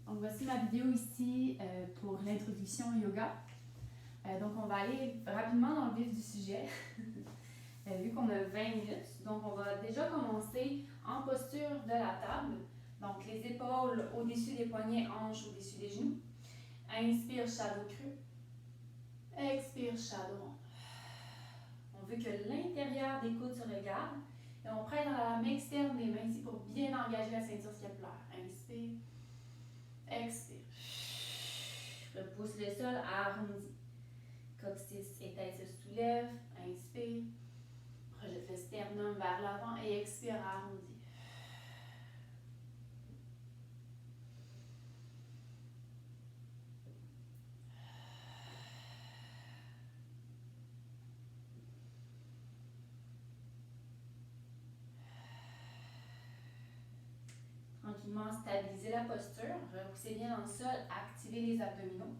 Donc voici ma vidéo ici pour l'introduction au yoga. Donc on va aller rapidement dans le vif du sujet, vu qu'on a 20 minutes. Donc on va déjà commencer en posture de la table. Donc les épaules au-dessus des poignets, hanches au-dessus des genoux. Inspire, shadow cru. Expire, shadow rond. On veut que l'intérieur des coudes se regarde. Et on prête dans la lame externe des mains ici pour bien engager la ceinture scapulaire. Inspire. Expire. Repousse le sol, arrondi. Coccyx et tête se soulèvent. Inspire. Projette le sternum vers l'avant et expire, arrondi. Tranquillement, stabilisez la posture. Repoussez bien dans le sol, activez les abdominaux.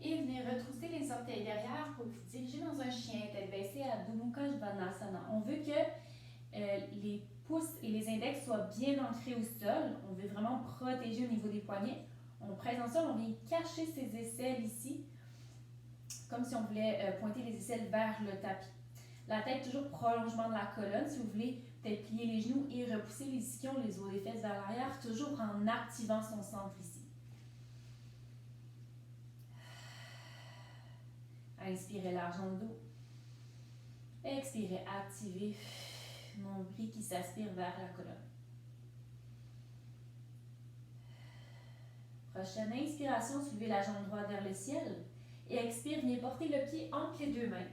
Et venez retrousser les orteils derrière pour vous diriger dans un chien, tête baissée à Adho Mukha Svanasana. On veut que les pouces et les index soient bien ancrés au sol. On veut vraiment protéger au niveau des poignets. On presse dans le sol, on vient cacher ses aisselles ici, comme si on voulait pointer les aisselles vers le tapis. La tête toujours prolongement de la colonne. Si vous voulez, peut-être plier les genoux et repousser les ischions, les os des fesses vers l'arrière, toujours en activant son centre ici. Inspirez, largeur de dos. Expirez, activez nombril qui s'aspire vers la colonne. Prochaine inspiration, soulevez la jambe droite vers le ciel. Et expire, venez porter le pied entre les deux mains.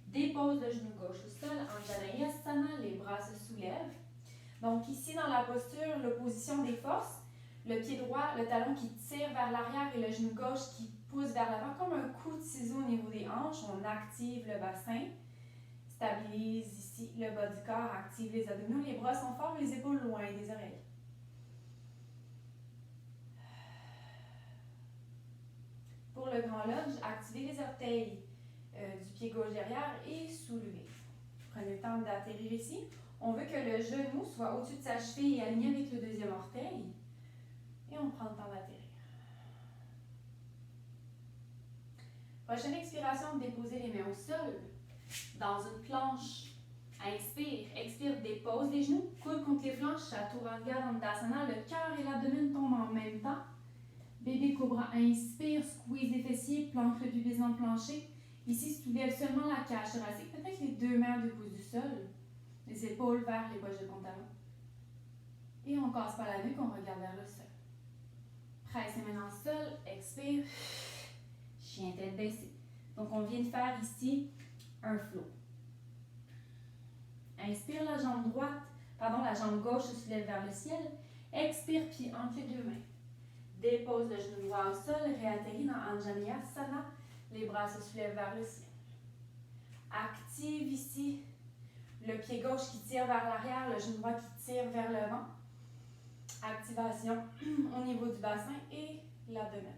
Dépose le genou gauche au sol, Anjaneyasana, les bras se soulèvent. Donc ici dans la posture, l'opposition des forces, le pied droit, le talon qui tire vers l'arrière et le genou gauche qui pousse vers l'avant, comme un coup de ciseau au niveau des hanches. On active le bassin, stabilise ici le bas du corps, active les abdominaux, les bras sont forts, les épaules loin des oreilles. Pour le grand lunge, activez les orteils du pied gauche derrière et soulevez. Prenez le temps d'atterrir ici. On veut que le genou soit au-dessus de sa cheville et aligné avec le deuxième orteil. Et on prend le temps d'atterrir. Prochaine expiration, déposez les mains au sol. Dans une planche, inspire, expire, dépose les genoux, coude contre les flancs, Chaturanga Dandasana, le cœur et l'abdomen tombent en même temps. Bébé cobra, inspire, squeeze les fessiers, planque le pubis dans le plancher. Ici, soulève seulement la cage thoracique, peut-être les deux mains de pouce du sol, les épaules vers les poches de pantalon. Et on ne casse pas la nuque, on regarde vers le sol. Presse les mains dans le sol, expire, chien tête baissée. Donc on vient de faire ici un flow. Inspire, la jambe gauche se soulève vers le ciel. Expire, pied entre les deux mains. Dépose le genou droit au sol, réatterrit dans Anjaneyasana. Les bras se soulèvent vers le ciel. Active ici le pied gauche qui tire vers l'arrière, le genou droit qui tire vers le vent. Activation au niveau du bassin et l'abdomen.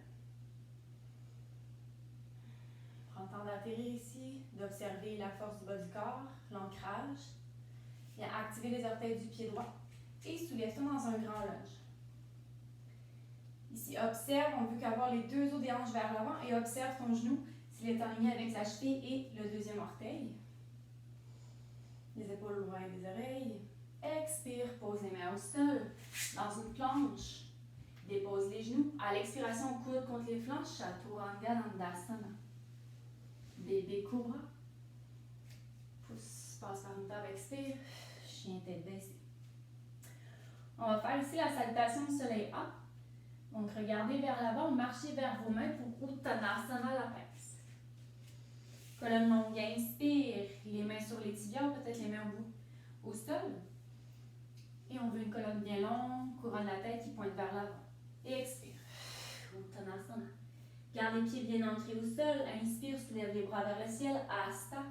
Prends le temps d'atterrir ici, d'observer la force du bas du corps, l'ancrage. Viens activer les orteils du pied droit et soulève-toi dans un grand lunge. Ici, observe, on veut qu'avoir les deux os des hanches vers l'avant et observe ton genou s'il est aligné avec sa cheville et le deuxième orteil. Les épaules loin des oreilles. Expire, pose les mains au sol. Dans une planche, dépose les genoux. À l'expiration, coude contre les flancs, Chaturanga Dandasana. Bébé cobra. Pouce passe par une table, expire. Chien tête baissée. On va faire ici la salutation soleil A. Donc, regardez vers l'avant, marchez vers vos mains pour Uttanasana, la pince. Colonne longue, inspire, les mains sur les tibias, peut-être les mains au sol. Et on veut une colonne bien longue, couronne la tête qui pointe vers l'avant. Et expire. Uttanasana. Garde les pieds bien ancrés au sol, inspire, soulève les bras vers le ciel, Asta.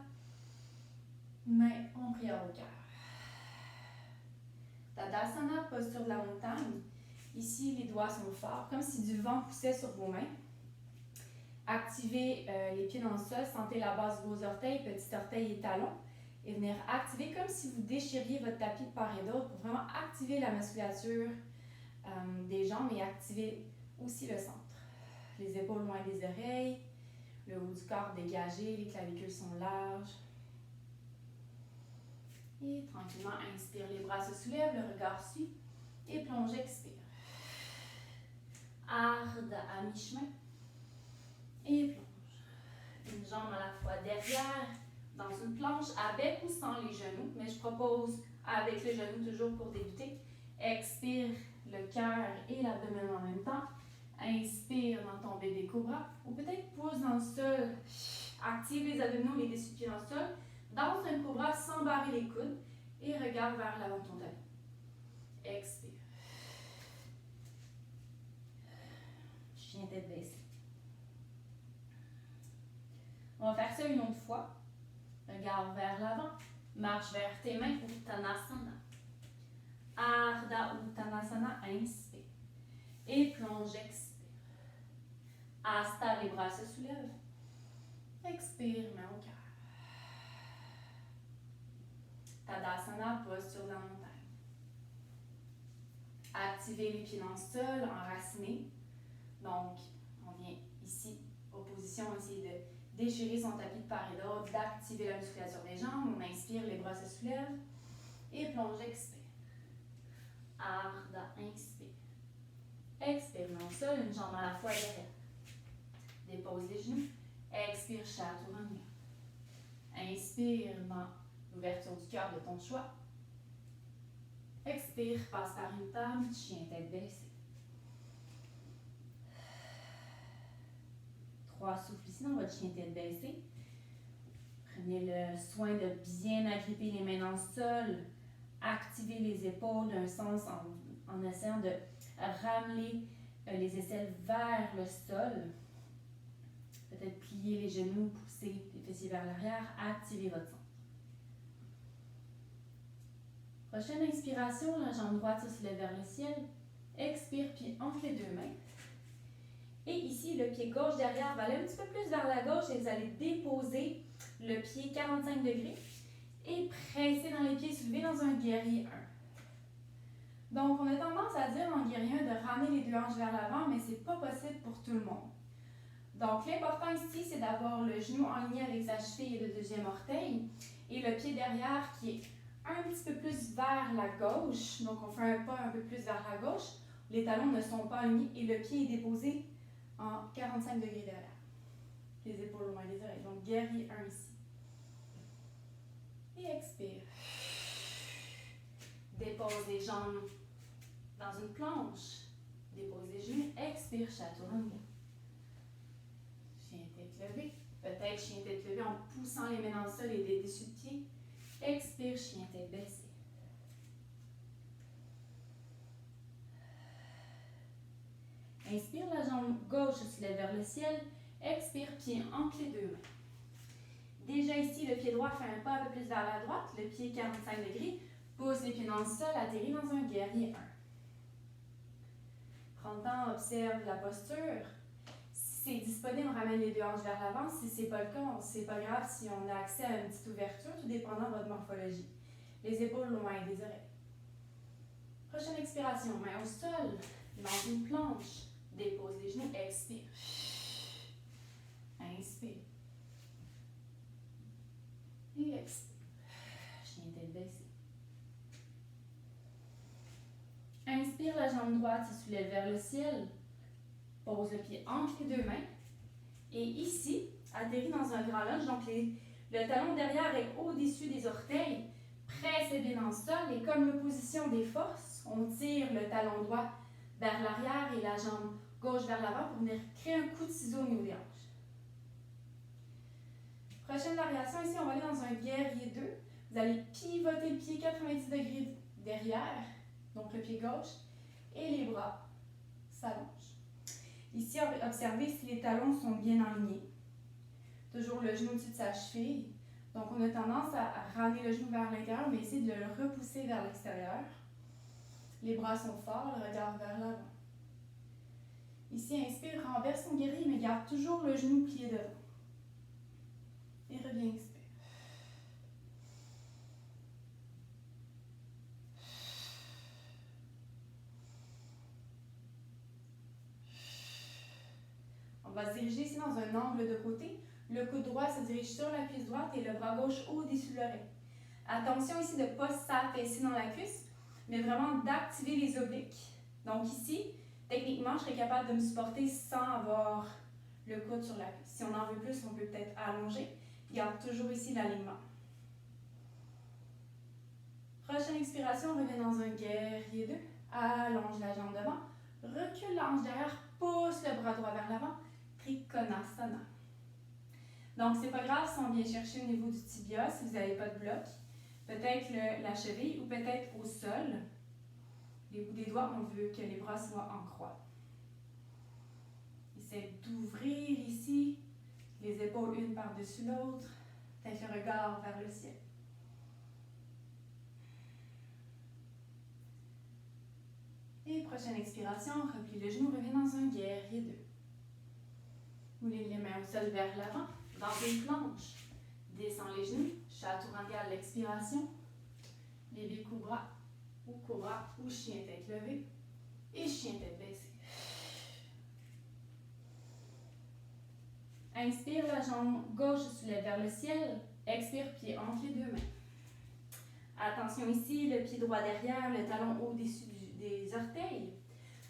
Main en prière au cœur. Tadasana, posture de la montagne. Ici, les doigts sont forts, comme si du vent poussait sur vos mains. Activez les pieds dans le sol, sentez la base de vos orteils, petit orteil et talon. Et venir activer comme si vous déchiriez votre tapis de part et d'autre pour vraiment activer la musculature des jambes et activer Aussi le centre. Les épaules loin des oreilles, le haut du corps dégagé, les clavicules sont larges. Et tranquillement, inspire, les bras se soulèvent, le regard suit. Et plonge, expire. Arde à mi-chemin. Et plonge. Une jambe à la fois derrière, dans une planche, avec ou sans les genoux. Mais je propose avec les genoux toujours pour débuter. Expire le cœur et l'abdomen en même temps. Inspire dans ton bébé cobra. Ou peut-être pousse dans le sol. Active les abdominaux, les dessus-pieds dans le sol. Danse un cobra sans barrer les coudes. Et regarde vers l'avant de ton talon. Expire. Chien tête baissée. On va faire ça une autre fois. Regarde vers l'avant. Marche vers tes mains. Uttanasana. Ardha Uttanasana. Inspire. Et plonge, expire. Hasta, les bras se soulèvent. Expire, main au cœur. Tadasana, posture de la montagne. Activez les pieds dans le sol, enracinés. Donc, on vient ici, opposition, essayer de déchirer son tapis de part et d'autre, d'activer la musculature des jambes. On inspire, les bras se soulèvent. Et plonge, expire. Ardha, inspire. Expire dans le sol, une jambe à la fois derrière. Dépose les genoux. Expire, chaturanga. Inspire dans l'ouverture du cœur de ton choix. Expire, passe par une table, chien tête baissée. 3 souffles ici dans votre chien tête baissée. Prenez le soin de bien agripper les mains dans le sol. Activez les épaules d'un sens en essayant de ramener les aisselles vers le sol. Peut-être plier les genoux, pousser les fessiers vers l'arrière. Activez votre centre. Prochaine inspiration, la jambe droite se soulève vers le ciel. Expire, puis entre les deux mains. Et ici, le pied gauche derrière va aller un petit peu plus vers la gauche et vous allez déposer le pied 45 degrés et presser dans les pieds soulevés dans un guerrier 1. Donc, on a tendance à dire en guerrier 1 de ramener les deux hanches vers l'avant, mais ce n'est pas possible pour tout le monde. Donc, l'important ici, c'est d'avoir le genou en ligne avec sa cheville et le deuxième orteil et le pied derrière qui est un petit peu plus vers la gauche. Donc, on fait un pas un peu plus vers la gauche. Les talons ne sont pas alignés et le pied est déposé en 45 degrés derrière. Les épaules loin des oreilles. Donc, guerrier 1 ici. Et expire. Dépose les jambes dans une planche. Dépose les genoux. Expire, chaturanga. Chien tête levée. Peut-être chien tête levée en poussant les mains dans le sol et des dessus de pied. Expire, chien tête baissée. Inspire, la jambe gauche se soulève vers le ciel. Expire, pied entre les deux mains. Déjà ici, le pied droit fait un pas un peu plus vers la droite. Le pied 45 degrés. Pousse les pieds dans le sol, atterrit dans un guerrier 1. Prends le temps, observe la posture. Si c'est disponible, on ramène les deux hanches vers l'avant. Si ce n'est pas le cas, c'est pas grave si on a accès à une petite ouverture, tout dépendant de votre morphologie. Les épaules loin des oreilles. Prochaine expiration, main au sol, dans une planche. Dépose les genoux, expire. Inspire. Et expire. Chien tête baissée. Inspire, la jambe droite se soulève vers le ciel. Pose le pied entre les deux mains. Et ici, atterrit dans un grand lunge. Donc, le talon derrière est au-dessus des orteils. Presse bien dans le sol. Et comme l'opposition des forces, on tire le talon droit vers l'arrière et la jambe gauche vers l'avant pour venir créer un coup de ciseau au niveau des hanches. Prochaine variation, ici, on va aller dans un guerrier 2. Vous allez pivoter le pied 90 degrés derrière, donc le pied gauche, et les bras s'allongent. Ici, observez si les talons sont bien alignés. Toujours le genou au-dessus de sa cheville. Donc, on a tendance à ramener le genou vers l'intérieur, mais essayer de le repousser vers l'extérieur. Les bras sont forts, le regard vers l'avant. Ici, inspire, renverse son guerrier, mais garde toujours le genou plié devant. Et reviens, expire. va se diriger ici dans un angle de côté. Le coude droit se dirige sur la cuisse droite et le bras gauche au-dessus de l'oreille. Attention ici de ne pas s'affaisser dans la cuisse, mais vraiment d'activer les obliques. Donc ici, techniquement, je serais capable de me supporter sans avoir le coude sur la cuisse. Si on en veut plus, on peut peut-être allonger. Garde toujours ici l'alignement. Prochaine expiration, on revient dans un guerrier 2. Allonge la jambe devant. Recule la hanche derrière. Pousse le bras droit vers l'avant. Trikonasana. Donc, c'est pas grave si on vient chercher au niveau du tibia, si vous n'avez pas de bloc. Peut-être la cheville ou peut-être au sol. Les bouts des doigts, on veut que les bras soient en croix. Essayez d'ouvrir ici les épaules une par-dessus l'autre. Peut-être le regard vers le ciel. Et prochaine expiration, replie le genou, revient dans un guerrier 2. Moulez les mains au sol vers l'avant, dans une planche. Descends les genoux, chaturanga à l'expiration. Bébé cobra ou chien tête levée et chien tête baissée. Inspire, la jambe gauche soulève vers le ciel. Expire, pied entre les deux mains. Attention ici, le pied droit derrière, le talon au-dessus des orteils.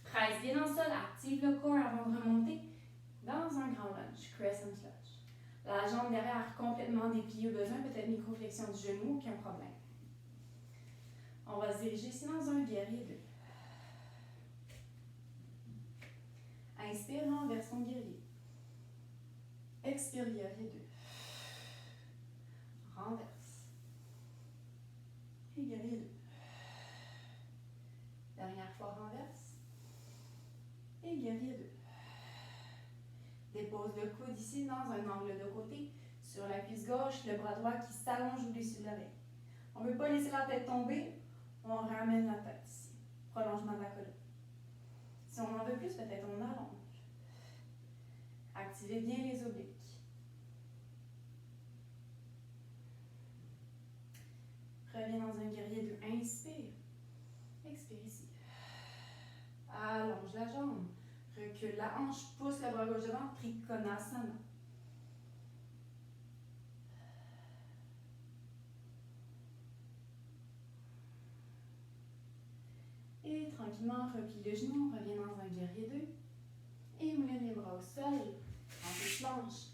Presse bien dans le sol, active le corps avant de remonter dans un grand lunge, crescent lunge. La jambe derrière complètement dépliée au besoin, peut-être microflexion du genou, aucun problème. On va se diriger ici dans un guerrier 2. Inspire, renverse ton guerrier. Expire, guerrier 2. Renverse. Et guerrier 2. Dernière fois, renverse. Et guerrier 2. Dépose le coude ici dans un angle de côté. Sur la cuisse gauche, le bras droit qui s'allonge au-dessus de l'oreille. On ne veut pas laisser la tête tomber. On ramène la tête ici. Prolongement de la colonne. Si on en veut plus, peut-être on allonge. Activez bien les obliques. Reviens dans un guerrier 2. Inspire. Expire ici. Allonge la jambe. Recule la hanche. Pousse le bras gauche devant. Trikonasana. Et tranquillement, replie le genou. Reviens dans un guerrier 2. Et moulez les bras au sol. En une planche.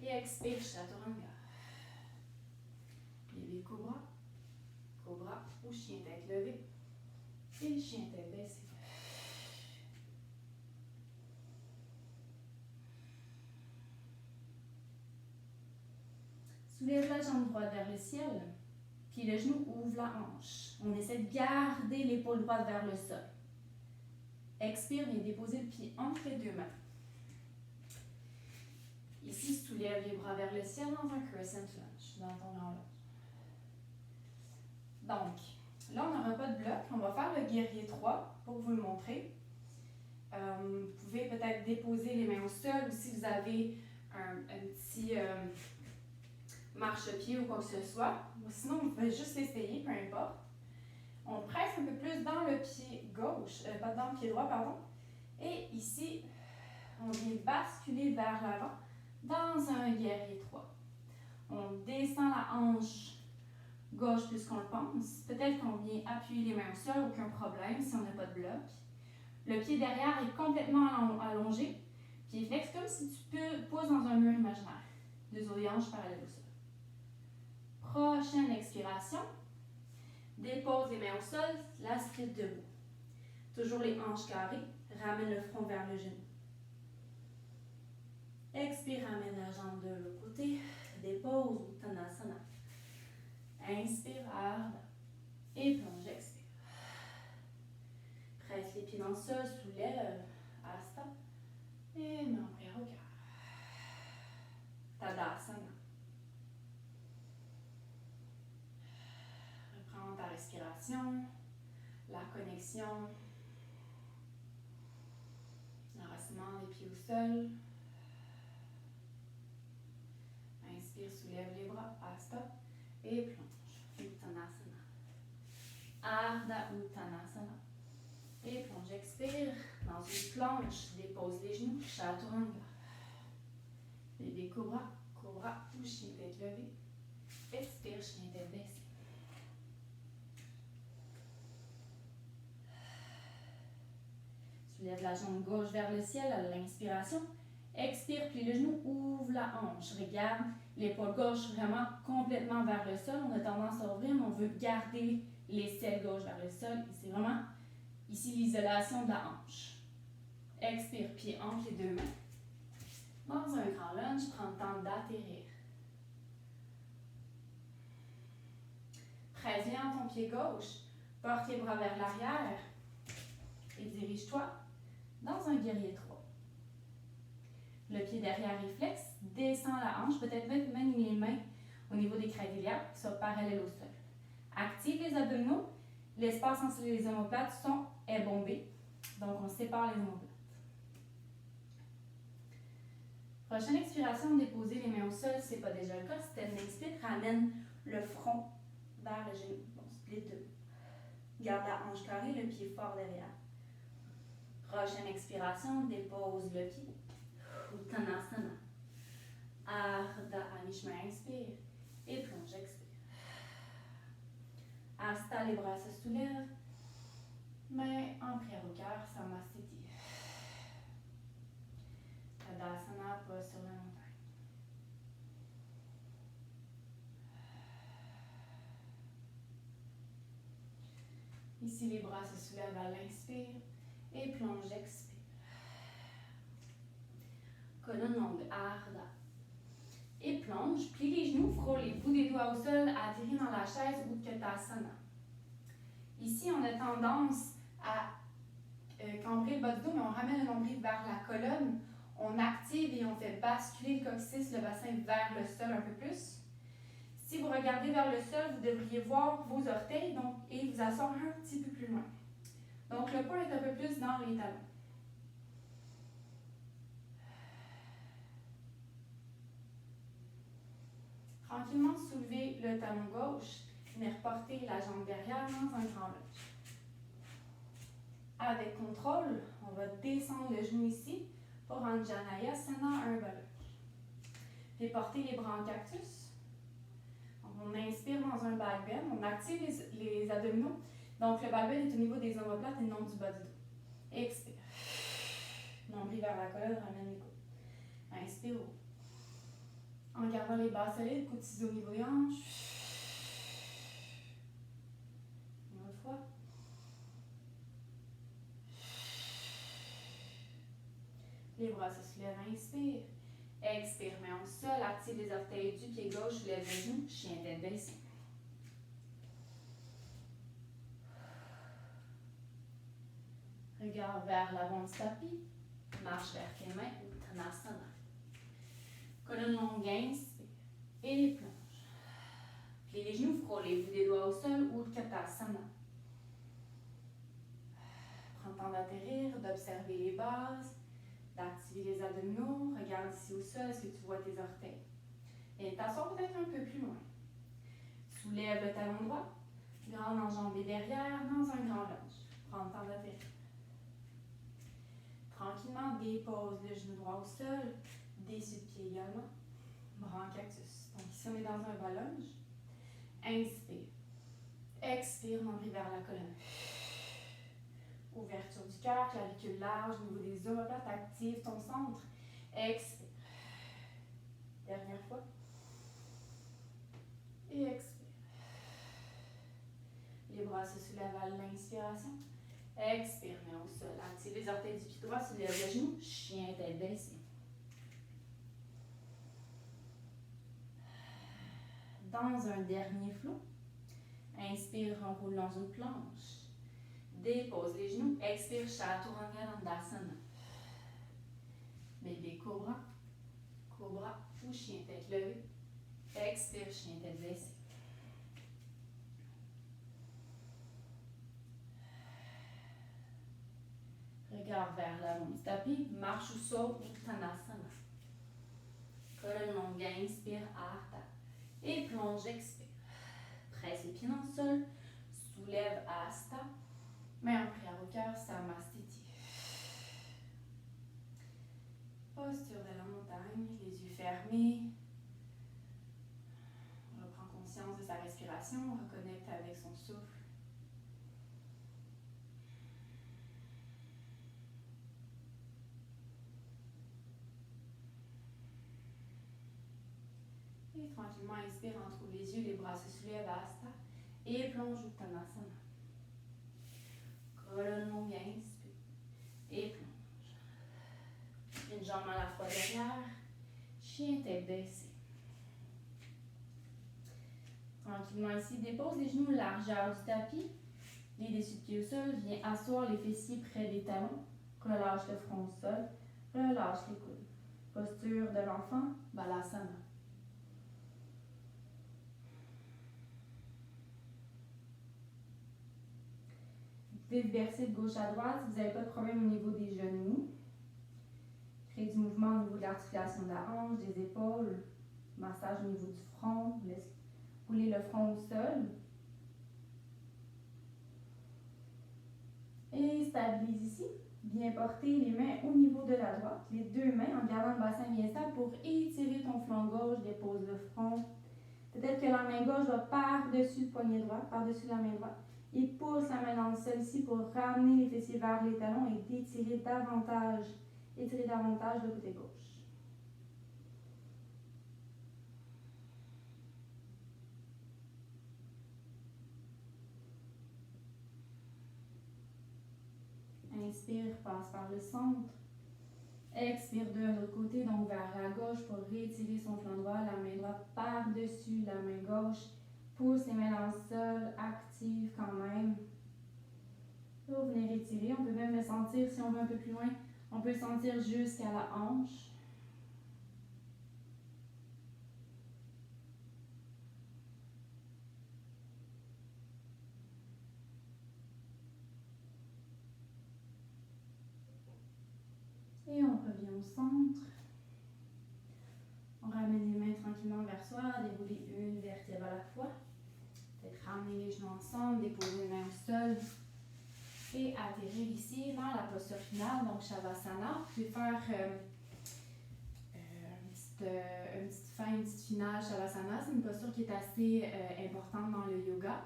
Et expire, chaturanga. Bébé cobra ou chien tête levée et chien tête baissée. Soulève la jambe droite vers le ciel, puis le genou ouvre la hanche. On essaie de garder l'épaule droite vers le sol. Expire, viens déposer le pied entre les deux mains. Ici, soulève les bras vers le ciel dans un crescent lunge, dans ton grand lunge. Donc, là, on n'aura pas de bloc. On va faire le guerrier 3 pour vous le montrer. Vous pouvez peut-être déposer les mains au sol ou si vous avez un petit marchepied ou quoi que ce soit. Sinon, vous pouvez juste l'essayer, peu importe. On presse un peu plus dans le pied gauche, pas dans le pied droit, pardon. Et ici, on vient basculer vers l'avant dans un guerrier 3. On descend la hanche gauche plus qu'on le pense. Peut-être qu'on vient appuyer les mains au sol, aucun problème si on n'a pas de bloc. Le pied derrière est complètement allongé. Pied flex comme si tu pousses dans un mur imaginaire. Deux os et hanches parallèles au sol. Prochaine expiration. Dépose les mains au sol, la split debout. Toujours les hanches carrées. Ramène le front vers le genou. Expire, ramène la jambe de l'autre côté. Dépose Uttanasana. Inspire, Ardha. Et plonge, expire. Presse les pieds dans le sol, soulève, Hasta. Et mets en prière au cœur. Tadasana. Reprends ta respiration, la connexion, l'enracinement des pieds au sol. Inspire, soulève les bras, Hasta. Et plonge. Uttanasana. Ardha Uttanasana. Et plonge, expire. Dans une planche, dépose les genoux, chaturanga. Bébé cobra, cobra ou chien tête levée. Expire, chien tête baissée. Soulève la jambe gauche vers le ciel à l'inspiration. Expire, plie le genou, ouvre la hanche. Regarde l'épaule gauche vraiment complètement vers le sol. On a tendance à ouvrir, mais on veut garder l'aisselle gauche vers le sol. Et c'est vraiment ici l'isolation de la hanche. Expire, pied entre les deux mains. Dans un grand lunge, prends le temps d'atterrir. Presse bien ton pied gauche. Porte les bras vers l'arrière. Et dirige-toi dans un guerrier 3. Le pied derrière réflexe, descend la hanche, peut-être même manier les mains au niveau des crêtes iliaques, qui sont parallèles au sol. Active les abdominaux, l'espace entre les omoplates est bombé, donc on sépare les omoplates. Prochaine expiration, déposez les mains au sol si ce n'est pas déjà le cas. Si tu inspire, ramène le front vers le genou. Bon, split deux. Garde la hanche carrée, le pied fort derrière. Prochaine expiration, dépose le pied. Uttanasana. Ardha à mi-chemin, inspire. Et plonge, expire. Hasta, les bras se soulèvent. Main en prière au cœur, Samastiti. Tadasana, pas sur la montagne. Ici, les bras se soulèvent à l'inspire. Et plonge, expire. Colonne longue, Ardha. Et plonge, plie les genoux, frôle les bouts des doigts au sol, atterris dans la chaise ou Utkatasana. Ici, on a tendance à cambrer le bas du dos, mais on ramène le nombril vers la colonne. On active et on fait basculer le coccyx, le bassin vers le sol un peu plus. Si vous regardez vers le sol, vous devriez voir vos orteils et vous asseoir un petit peu plus loin. Donc, le poids est un peu plus dans les talons. Tranquillement, soulevez le talon gauche, venez reporter la jambe derrière dans un grand lunge. Avec contrôle, on va descendre le genou ici pour Anjaneyasana, un bas lunge. Puis portez les bras en cactus. Donc, on inspire dans un back bend, on active les abdominaux. Donc, le back bend est au niveau des omoplates et non du bas du dos. Expire. Nombril vers la colonne, ramène les coudes. Inspire haut. En gardant les bas solides, coude ciseaux au niveau des hanches. Une autre fois. Les bras se soulèvent, inspire. Expire, main au sol, active les orteils du pied gauche, lève le genou, chien tête baissée. Regard vers l'avant du tapis, marche vers tes mains, Uttanasana. Colonne longue, inspire et plonge. Plie les genoux, frôlez-vous des doigts au sol ou Utkatasana. Prends le temps d'atterrir, d'observer les bases, d'activer les abdominaux. Regarde ici au sol, est-ce que tu vois tes orteils? Et t'assois peut-être un peu plus loin. Soulève le talon droit, grande enjambée derrière dans un grand lunge. Prends le temps d'atterrir. Tranquillement, dépose le genou droit au sol, dessus de pied également. Bras en cactus. Donc ici, on est dans un bas lunge. Inspire. Expire, nombril vers la colonne. Ouverture du cœur, clavicule large au niveau des omoplates. Active ton centre. Expire. Dernière fois. Et expire. Les bras se soulèvent à l'inspiration. Expire, main au sol. Active les orteils du pied droit, soulève le genou. Chien tête baissée. Dans un dernier flot, inspire, enroule dans une planche. Dépose les genoux. Expire, Chaturanga Dandasana. Bébé cobra. Cobra ou chien tête levée. Expire, chien tête baissée. Regard vers l'avant du tapis. Marche ou saute, Uttanasana. Colonne longue, inspire, Ardha. Et plonge, expire. Presse les pieds dans le sol. Soulève Hasta. Main en prière au cœur, Samastiti. Posture de la montagne, les yeux fermés. souffle. Et tranquillement, inspire, entre les yeux, les bras se soulèvent à Hasta. Et plonge Uttanasana. Colonne longue, inspire. Et plonge. Une jambe à la fois derrière. Chien tête baissée. Tranquillement ici, dépose les genoux largeur du tapis. Les dessus de pied au sol. Viens asseoir les fessiers près des talons. Relâche le front au sol. Relâche les coudes. Posture de l'enfant, Balasana. Vous pouvez vous verser de gauche à droite si vous n'avez pas de problème au niveau des genoux. Créez du mouvement au niveau de l'articulation de la hanche, des épaules. Massage au niveau du front. Laissez rouler le front au sol. Et stabilise ici. Bien porter les mains au niveau de la droite. Les deux mains en gardant le bassin bien stable pour étirer ton flanc gauche. Dépose le front. Peut-être que la main gauche va par-dessus le poignet droit, par-dessus la main droite. Et pousse la main dans le sol ici pour ramener les fessiers vers les talons et d'étirer davantage. Étirer davantage le côté gauche. Inspire, passe par le centre. Expire de l'autre côté, donc vers la gauche pour réétirer son flanc droit. La main droite par-dessus la main gauche. Pousse les mains dans le sol, active quand même. Là, vous venez rétirer. On peut même le sentir si on va un peu plus loin. On peut le sentir jusqu'à la hanche. Et on revient au centre. On ramène les mains tranquillement vers soi, dérouler une vertèbre à la fois. Peut-être ramener les genoux ensemble, déposer les mains au sol. Et atterrir ici dans la posture finale, donc Shavasana. Vous pouvez faire une petite fin, une petite finale Shavasana. C'est une posture qui est assez importante dans le yoga.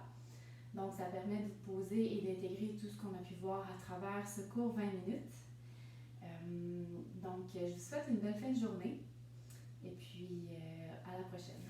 Donc ça permet de vous poser et d'intégrer tout ce qu'on a pu voir à travers ce court 20 minutes. Donc je vous souhaite une belle fin de journée et puis à la prochaine.